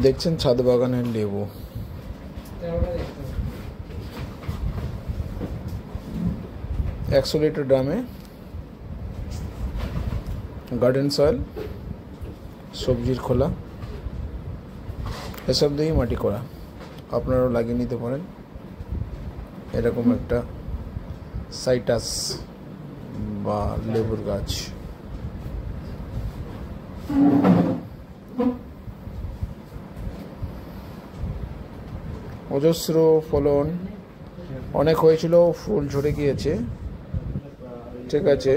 দেখছেন ছাদ বাগানের লেবু। 100 লিটার ড্রামে গার্ডেন সয়েল, সবজির খোলা এসব দিয়েই মাটি করা। আপনারাও লাগিয়ে নিতে পারেন এরকম একটা সাইটাস বা লেবুর গাছ। অজস্র ফলন অনেক হয়েছিল, ফুল ঝরে গিয়েছে। ঠিক আছে,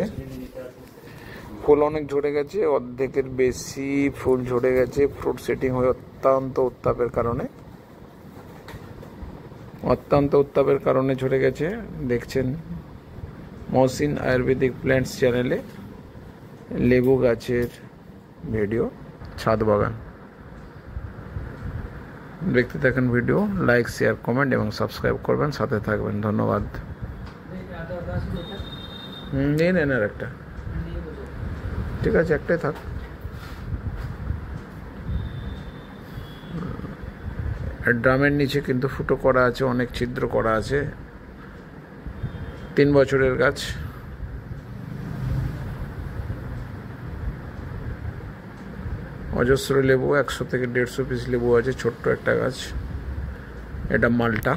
ফুল অনেক ঝরে গেছে, অর্ধেকের বেশি ফুল ঝরে গেছে ফ্রুট সেটিং হয়ে অত্যন্ত উত্তাপের কারণে ঝরে গেছে। দেখছেন মহসিন আয়ুর্বেদিক প্ল্যান্টস চ্যানেলে লেবু গাছের ভিডিও, ছাদ বাগান। দেখতে থাকেন ভিডিও, লাইক, শেয়ার, কমেন্ট এবং সাবস্ক্রাইব করবেন, সাথে থাকবেন। ধন্যবাদ। নিয়ে নেন আর একটা। ঠিক আছে, একটাই থাক। ড্রামের নিচে কিন্তু ফুটো করা আছে, অনেক ছিদ্র করা আছে। 3 বছরের গাছ। অজস্র লেবু, 100 থেকে 150 পিস লেবু আছে। ছোট্ট একটা গাছ। এটা মালটা,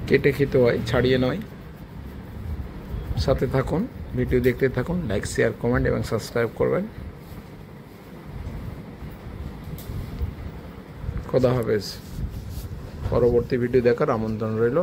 কেটে খেতে হয়, ছাড়িয়ে নয়। সাথে থাকুন, ভিডিও দেখতে থাকুন, লাইক, শেয়ার, কমেন্ট এবং সাবস্ক্রাইব করবেন। খোদা হাফেজ। পরবর্তী ভিডিও দেখার আমন্ত্রণ রইল।